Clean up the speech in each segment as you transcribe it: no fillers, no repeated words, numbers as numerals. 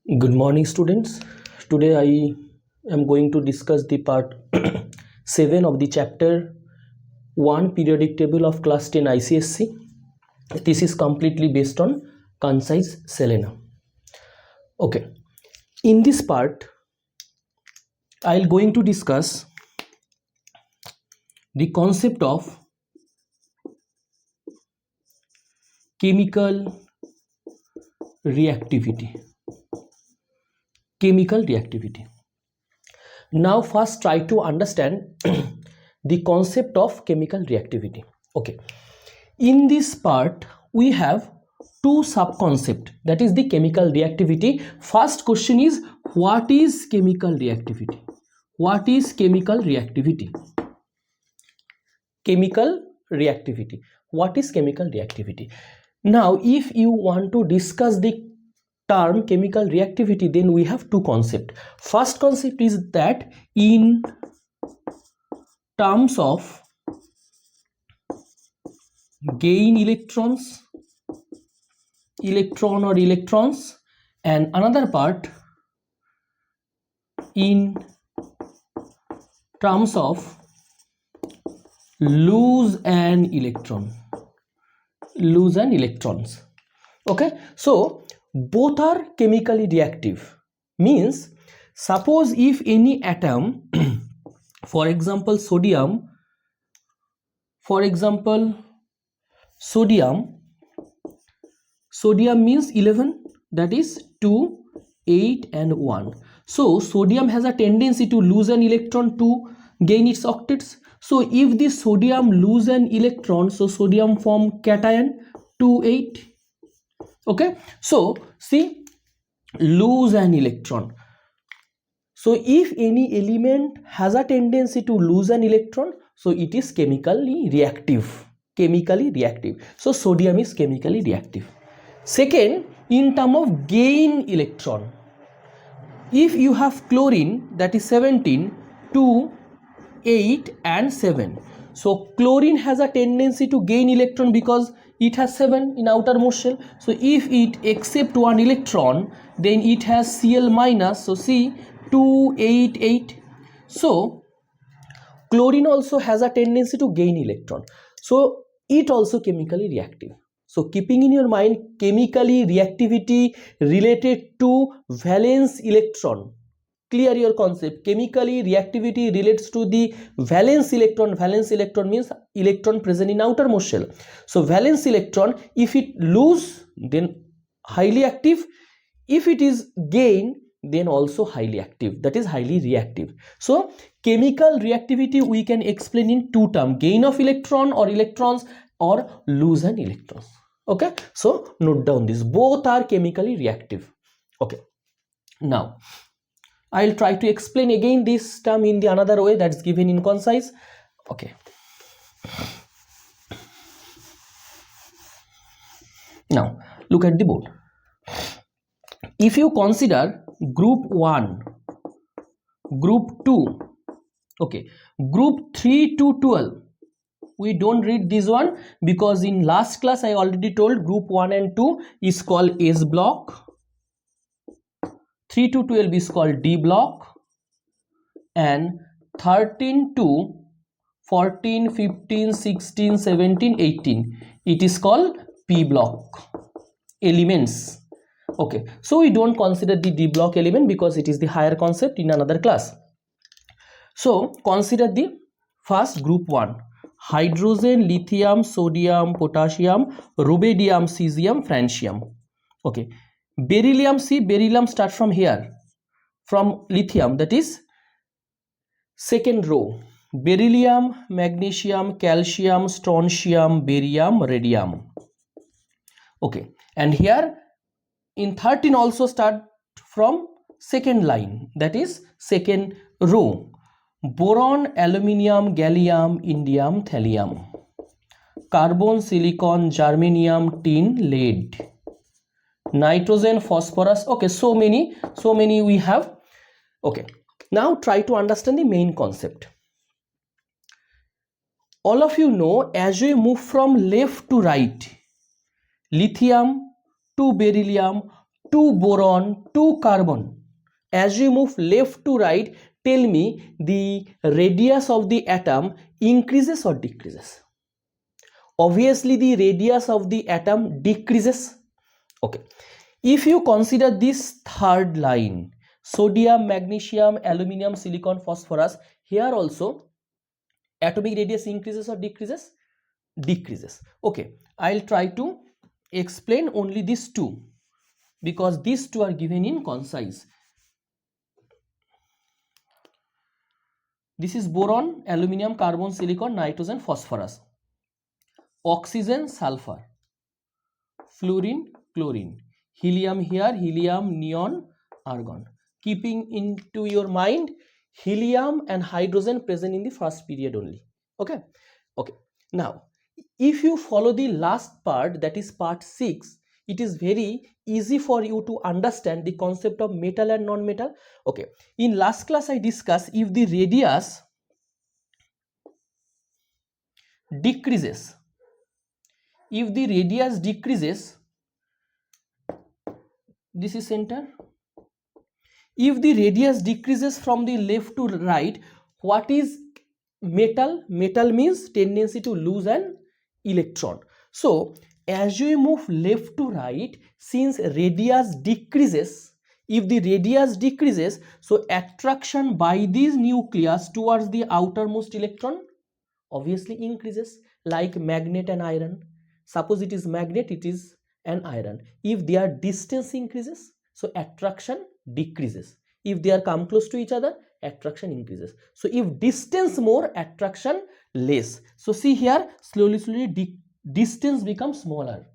Good morning, students. Today I am going to discuss the part 7 of the chapter 1 periodic table of class 10 ICSE. This is completely based on concise Selena. Okay, in this part I will going to discuss the concept of chemical reactivity. Now first try to understand the concept of chemical reactivity. Okay, in this part we have two sub-concepts, that is the chemical reactivity. First question is, what is chemical reactivity? What is chemical reactivity? What is chemical reactivity? Now if you want to discuss the term chemical reactivity, then we have two concepts. First concept is that in terms of gain electrons, and another part in terms of lose an electrons. Okay, so both are chemically reactive. Means suppose if any atom for example sodium means 11, that is 2, 8 and 1. So sodium has a tendency to lose an electron to gain its octets. So if the sodium lose an electron, so sodium form cation 2, 8. Okay, so see, lose an electron. So if any element has a tendency to lose an electron, so it is chemically reactive. So sodium is chemically reactive. Second, in terms of gain electron, if you have chlorine, that is 17, 2, 8 and 7. So chlorine has a tendency to gain electron because it has 7 in outermost shell. So if it accept one electron, then it has Cl minus. So see, 2, 8, 8. So chlorine also has a tendency to gain electron. So it also chemically reactive. So keeping in your mind chemically reactivity related to valence electron. Clear your concept. Chemically reactivity relates to the valence electron. Valence electron means electron present in outermost shell. So valence electron, if it lose, then highly active. If it is gain, then also highly active, that is highly reactive. So chemical reactivity we can explain in two terms: gain of electron or electrons, or lose an electrons. Okay, so note down this, both are chemically reactive. Okay, now I'll try to explain again this term in the another way that's given in concise. Okay, now look at the board. If you consider group 1, group 2, okay, group 3 to 12, we don't read this one because in last class I already told group 1 and 2 is called S block, 3 to 12 is called D block, and 13 to 14, 15, 16, 17, 18 it is called P block elements. Okay, so we don't consider the D block element because it is the higher concept in another class. So consider the first group 1: hydrogen, lithium, sodium, potassium, rubidium, cesium, francium. Okay, beryllium, see, beryllium start from here, from lithium, that is second row: beryllium, magnesium, calcium, strontium, barium, radium. Okay, and here in 13 also start from second line, that is second row: boron, aluminium, gallium, indium, thallium, carbon, silicon, germanium, tin, lead, nitrogen, phosphorus. Okay, so many we have. Okay, now try to understand the main concept. All of you know, as we move from left to right, lithium to beryllium, 2 boron, 2 carbon. As you move left to right, tell me the radius of the atom increases or decreases? Obviously, the radius of the atom decreases. Okay. If you consider this third line, sodium, magnesium, aluminum, silicon, phosphorus, here also atomic radius increases or decreases? Decreases. Okay, I'll try to explain only these two because these two are given in concise. This is boron, aluminum, carbon, silicon, nitrogen, phosphorus, oxygen, sulfur, fluorine, chlorine, helium here, helium, neon, argon. Keeping into your mind helium and hydrogen present in the first period only. Okay. Okay. Now, if you follow the last part, that is part 6, it is very easy for you to understand the concept of metal and non-metal. Okay. In last class I discussed if the radius decreases, if the radius decreases, this is center. If the radius decreases from the left to right, what is metal? Metal means tendency to lose an electron. So as you move left to right, since radius decreases, if the radius decreases, so attraction by these nucleus towards the outermost electron obviously increases, like magnet and iron. Suppose it is magnet, it is an iron. If their distance increases, so attraction decreases. If they are come close to each other, attraction increases. So if distance more, attraction less. So see here, slowly distance becomes smaller.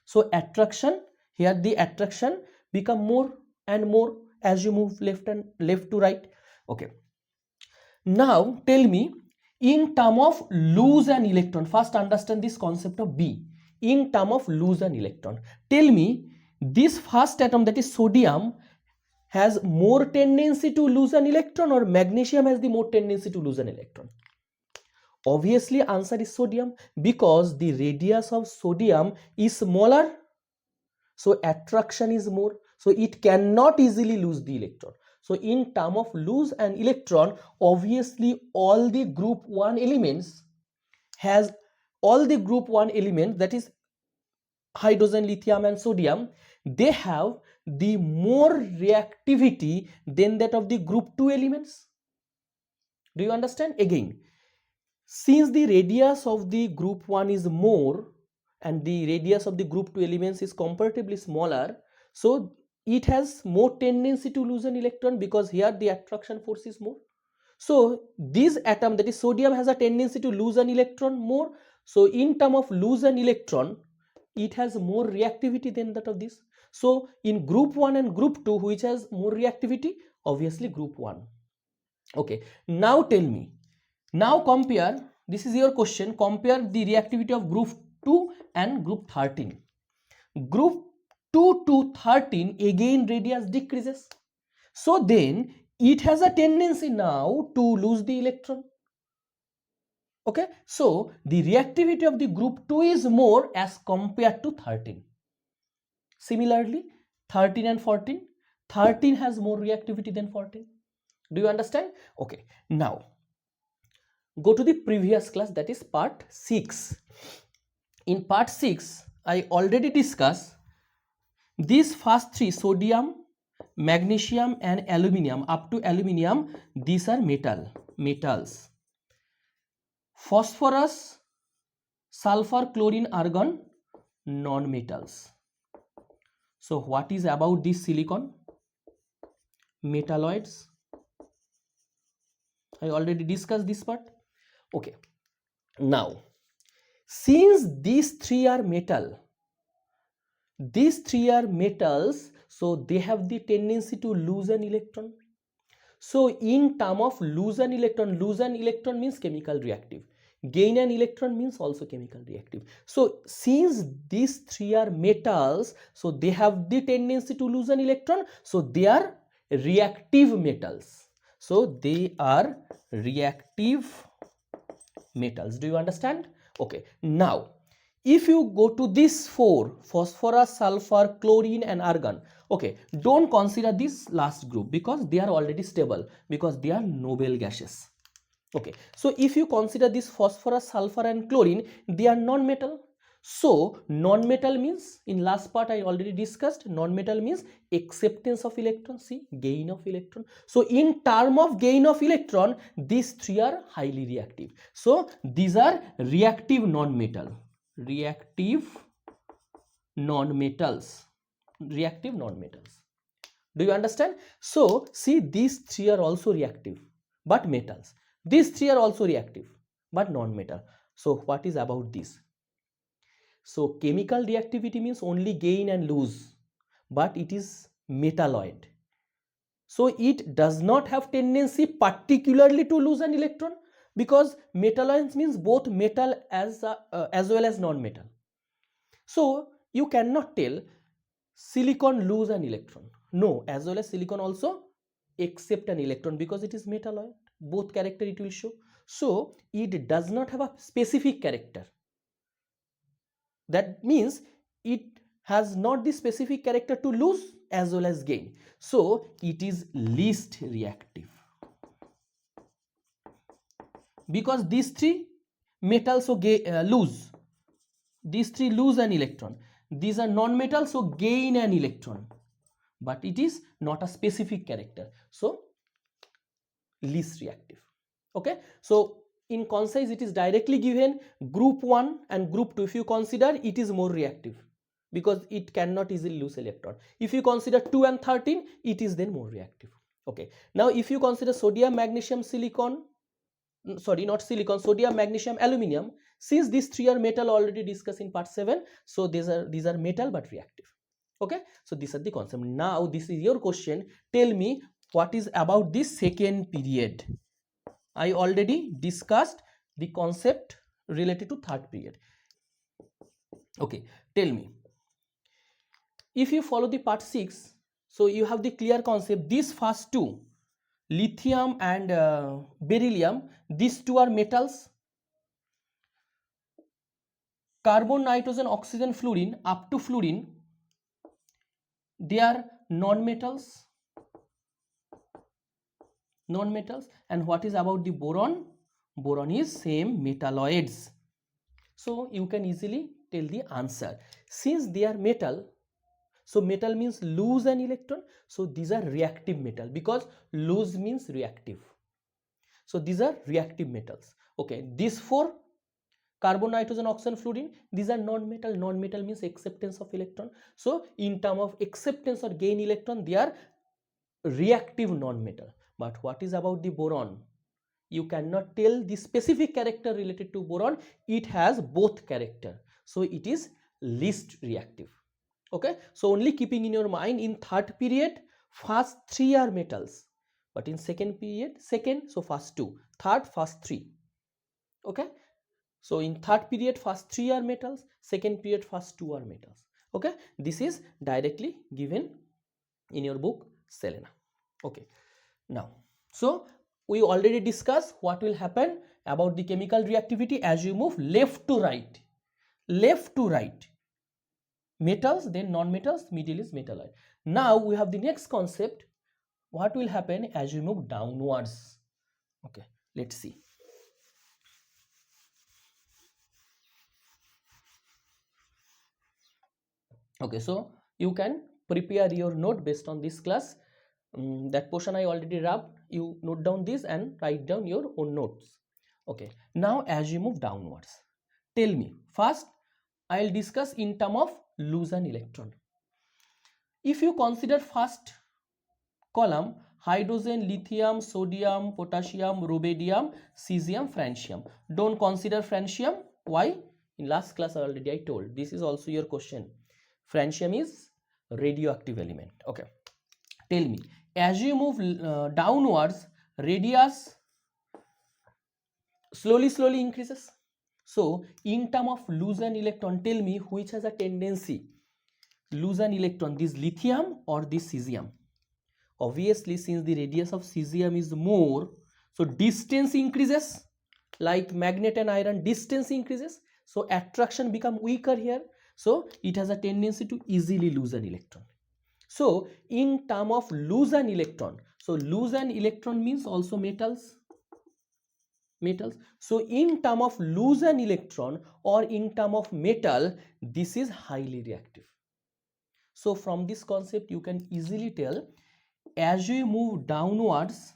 So attraction, here the attraction become more and more as you move left to right. Okay. Now tell me, in term of lose an electron, first understand this concept of B. In term of lose an electron, tell me this first atom, that is sodium, has more tendency to lose an electron or magnesium has the more tendency to lose an electron? Obviously answer is sodium, because the radius of sodium is smaller, so attraction is more, so it cannot easily lose the electron. So in term of lose an electron, obviously all the group 1 elements has, all the group 1 element, that is hydrogen, lithium and sodium, they have the more reactivity than that of the group 2 elements. Do you understand? Again, since the radius of the group 1 is more and the radius of the group 2 elements is comparatively smaller, so it has more tendency to lose an electron because here the attraction force is more. So this atom, that is sodium, has a tendency to lose an electron more. So in term of lose an electron, it has more reactivity than that of this. So in group 1 and group 2, which has more reactivity? Obviously group 1. Okay, now tell me, now compare, this is your question, compare the reactivity of group 2 and group 13. Group 2 to 13, again radius decreases. So then it has a tendency now to lose the electron. Okay, so the reactivity of the group 2 is more as compared to 13. Similarly, 13 and 14, 13 has more reactivity than 14. Do you understand? Okay, now go to the previous class, that is part 6. In part 6, I already discussed these first 3, sodium, magnesium and aluminium. Up to aluminium, these are metals. Phosphorus, sulfur, chlorine, argon, non-metals. So what is about this silicon? Metalloids. I already discussed this part. Okay, now since these 3 are metals, so they have the tendency to lose an electron. So in term of lose an electron means chemical reactive. Gain an electron means also chemical reactive. So since these 3 are metals, so they have the tendency to lose an electron, so they are reactive metals. So they are reactive metals. Do you understand? Okay, now if you go to this 4, phosphorus, sulfur, chlorine and argon, okay, don't consider this last group because they are already stable, because they are noble gases. Okay, so if you consider this phosphorus, sulfur and chlorine, they are non-metal. So non-metal means, in last part I already discussed, non-metal means acceptance of electron, see, gain of electron. So in term of gain of electron, these three are highly reactive. So these are reactive non-metal, reactive non-metals, reactive non-metals. Do you understand? So see, these three are also reactive but metals. These three are also reactive but non-metal. So what is about this? So chemical reactivity means only gain and lose, but it is metalloid. So it does not have tendency particularly to lose an electron, because metalloids means both metal as well as non-metal. So you cannot tell silicon lose an electron. No, as well as silicon also accept an electron, because it is metalloid. Both character it will show. So it does not have a specific character. That means it has not the specific character to lose as well as gain. So it is least reactive, because these three metals so lose. These three lose an electron. These are non-metals, so gain an electron, but it is not a specific character, so least reactive. Okay, so in concise it is directly given group 1 and group 2. If you consider, it is more reactive because it cannot easily lose electron. If you consider 2 and 13, it is then more reactive. Okay, now if you consider sodium, magnesium, silicon, sorry, not silicon, sodium, magnesium, aluminium, since these three are metal, already discussed in part 7, so these are metal but reactive. Okay, so these are the concept. Now this is your question. Tell me, what is about this second period? I already discussed the concept related to third period. Okay, tell me, if you follow the part 6, so you have the clear concept. These first two, lithium and beryllium, these two are metals. Carbon, nitrogen, oxygen, fluorine, up to fluorine, they are non-metals. Non-metals. And what is about the boron? Boron is same metalloids. So you can easily tell the answer. Since they are metal, so metal means lose an electron, so these are reactive metal, because lose means reactive. So these are reactive metals. Okay, these four, carbon, nitrogen, oxygen, fluorine, these are non-metal. Non-metal means acceptance of electron. So in terms of acceptance or gain electron, they are reactive non-metal. But what is about the boron? You cannot tell the specific character related to boron. It has both character, so it is least reactive. Okay, so only keeping in your mind, in third period first three are metals, but in second period second, so first two, third first three. Okay, so in third period first three are metals, second period first two are metals. Okay, this is directly given in your book Selena. Okay, now so we already discussed what will happen about the chemical reactivity as you move left to right. Left to right, metals, then non-metals, middle is metalloid. Now we have the next concept, what will happen as we move downwards. Okay, let's see. Okay, so you can prepare your note based on this class. That portion I already rubbed. You note down this and write down your own notes. Okay, now as you move downwards, tell me, first I'll discuss in terms of lose an electron. If you consider first column, hydrogen, lithium, sodium, potassium, rubidium, cesium, francium. Don't consider francium. Why? In last class already I told. This is also your question. Francium is radioactive element. Okay. Tell me, as you move downwards, radius slowly increases. So in terms of lose an electron, tell me which has a tendency lose an electron, this lithium or this cesium? Obviously, since the radius of cesium is more, so distance increases, like magnet and iron, distance increases. So attraction become weaker here, so it has a tendency to easily lose an electron. So in term of lose an electron, so lose an electron means also metals. So in term of lose an electron or in term of metal, this is highly reactive. So from this concept you can easily tell, as we move downwards,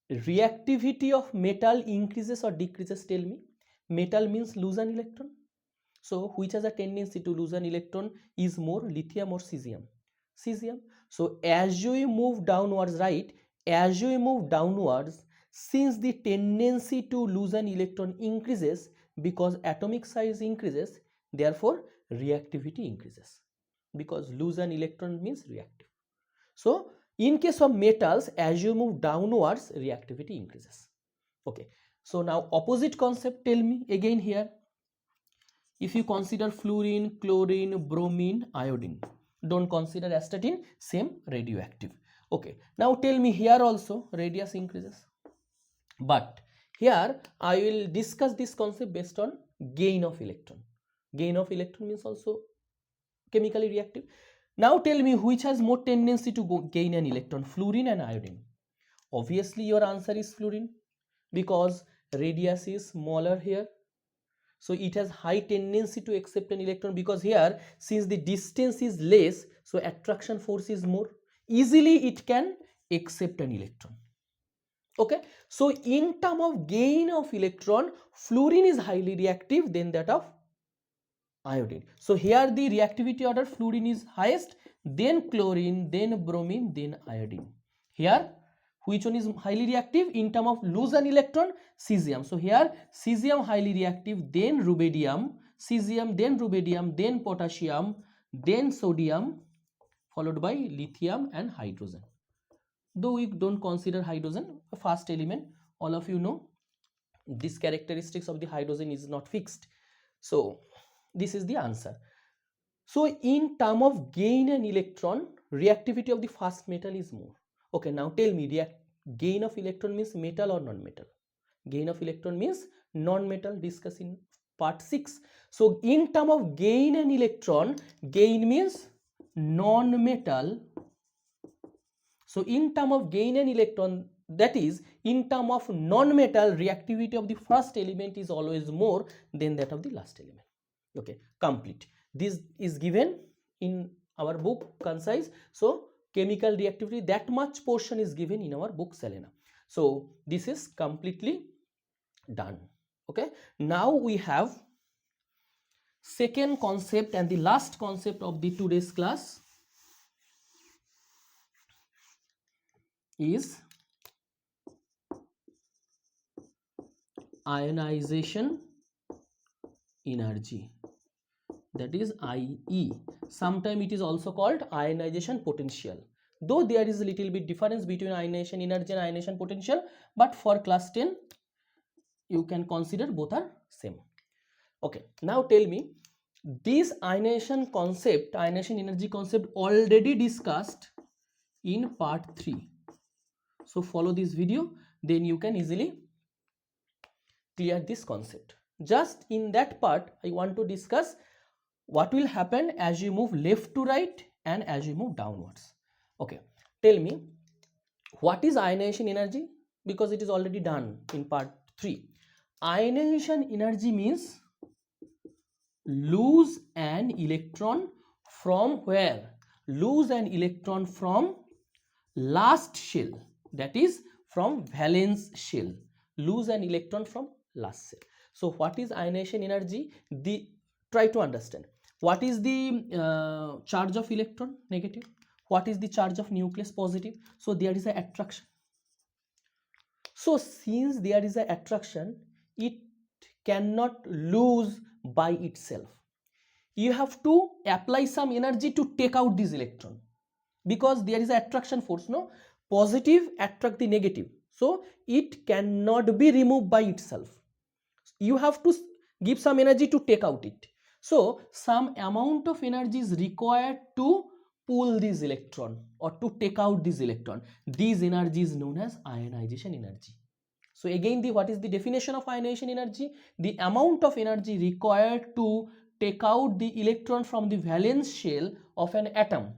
reactivity of metal increases or decreases, tell me. Metal means lose an electron, so which has a tendency to lose an electron is more, lithium or cesium? Cesium. So as we move downwards, right, as we move downwards, since the tendency to lose an electron increases because atomic size increases, therefore reactivity increases, because lose an electron means reactive. So in case of metals, as you move downwards, reactivity increases. Okay, so now opposite concept, tell me again here. If you consider fluorine, chlorine, bromine, iodine, don't consider astatine, same radioactive. Okay, now tell me here also radius increases, but here I will discuss this concept based on gain of electron. Gain of electron means also chemically reactive. Now tell me which has more tendency to gain an electron, fluorine and iodine? Obviously your answer is fluorine, because radius is smaller here, so it has high tendency to accept an electron, because here since the distance is less, so attraction force is more, easily it can accept an electron. Okay, so in term of gain of electron, fluorine is highly reactive than that of iodine. So here the reactivity order, fluorine is highest, then chlorine, then bromine, then iodine. Here which one is highly reactive in term of lose an electron? Cesium. So here cesium highly reactive, then rubidium, cesium, then rubidium, then potassium, then sodium, followed by lithium and hydrogen. Though we don't consider hydrogen a fast element, all of you know this characteristics of the hydrogen is not fixed. So this is the answer. So in term of gain an electron, reactivity of the fast metal is more. Okay, now tell me, gain of electron means metal or non-metal? Gain of electron means non-metal, discuss in part 6. So in term of gain an electron, gain means non-metal. So in term of gain an electron, that is in term of non-metal, reactivity of the first element is always more than that of the last element. Okay, complete. This is given in our book concise. So chemical reactivity, that much portion is given in our book Selena. So this is completely done. Okay, now we have second concept and the last concept of the today's class is ionization energy, that is IE. Sometimes it is also called ionization potential, though there is a little bit difference between ionization energy and ionization potential, but for class 10 you can consider both are same. Okay, now tell me, this ionization concept, ionization energy concept, already discussed in part 3. So follow this video, then you can easily clear this concept. Just in that part I want to discuss what will happen as you move left to right and as you move downwards. Okay, tell me what is ionization energy, because it is already done in part 3. Ionization energy means lose an electron from where? Lose an electron from last shell, that is from valence shell. Lose an electron from last shell. So what is ionization energy? Try to understand. What is the charge of electron? Negative. What is the charge of nucleus? Positive. So there is an attraction. So since there is an attraction, it cannot lose by itself. You have to apply some energy to take out this electron, because there is an attraction force, no? Positive attract the negative, so it cannot be removed by itself. You have to give some energy to take out it. So some amount of energy is required to pull this electron or to take out this electron. This energy is known as ionization energy. So again, what is the definition of ionization energy? The amount of energy required to take out the electron from the valence shell of an atom.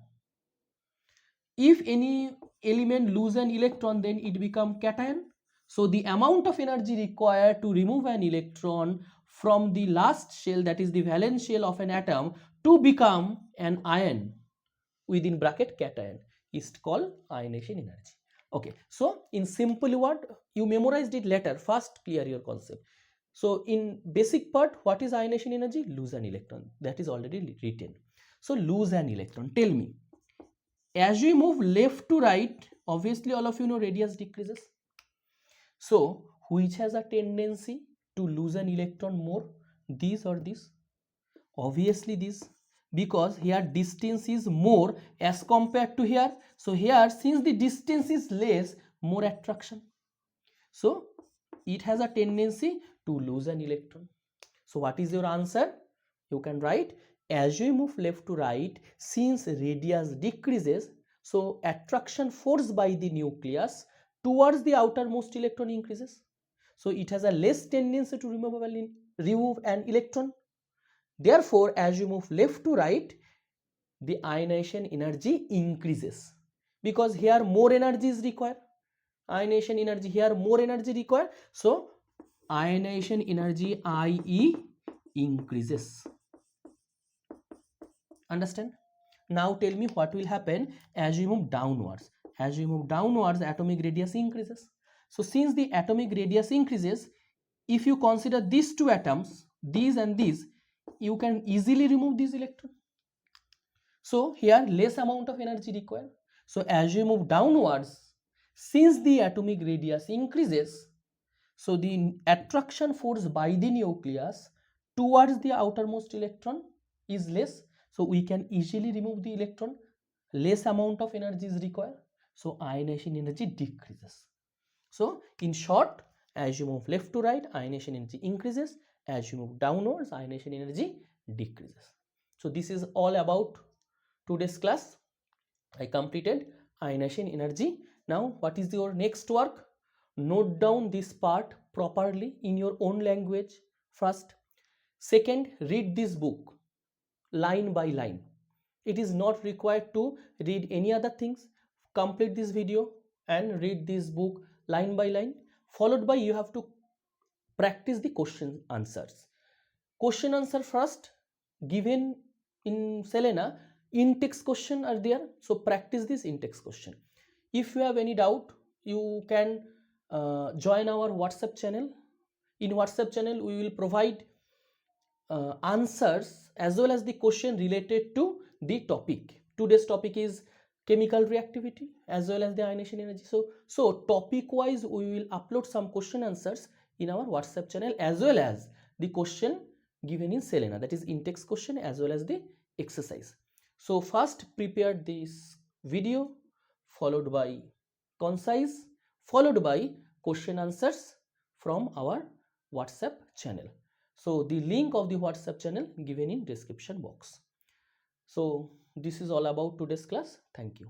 If any element lose an electron, then it become cation. So the amount of energy required to remove an electron from the last shell, that is the valence shell of an atom, to become an ion, within bracket cation, is called ionization energy. Okay, so in simple word, you memorized it later, first clear your concept. So in basic part, what is ionization energy? Lose an electron, that is already written. So lose an electron, tell me, as we move left to right, obviously all of you know radius decreases. So which has a tendency to lose an electron more, this or this? Obviously this, because here distance is more as compared to here. So here, since the distance is less, more attraction, so it has a tendency to lose an electron. So what is your answer? You can write, as we move left to right, since radius decreases, so attraction force by the nucleus towards the outermost electron increases. So it has a less tendency to remove an electron. Therefore, as you move left to right, the ionization energy increases, because here more energy is required. Ionization energy, here more energy required. So ionization energy IE increases. Understand? Now tell me what will happen as we move downwards. As we move downwards, atomic radius increases. So since the atomic radius increases, if you consider these two atoms, these and these, you can easily remove these electrons. So here less amount of energy required. So as we move downwards, since the atomic radius increases, so the attraction force by the nucleus towards the outermost electron is less. So we can easily remove the electron. Less amount of energy is required. So ionization energy decreases. So in short, as you move left to right, ionization energy increases. As you move downwards, ionization energy decreases. So this is all about today's class. I completed ionization energy. Now what is your next work? Note down this part properly in your own language first. Second, read this book line by line. It is not required to read any other things. Complete this video and read this book line by line. Followed by, you have to practice the question answers. Question answer first given in Selena, in text question are there, so practice this in text question. If you have any doubt, you can join our WhatsApp channel. In WhatsApp channel, we will provide answers as well as the question related to the topic. Today's topic is chemical reactivity as well as the ionization energy. So topic wise, we will upload some question answers in our WhatsApp channel, as well as the question given in Selena, that is in-text question as well as the exercise. So first prepare this video, followed by concise, followed by question answers from our WhatsApp channel. So the link of the WhatsApp channel given in description box. So this is all about today's class. Thank you.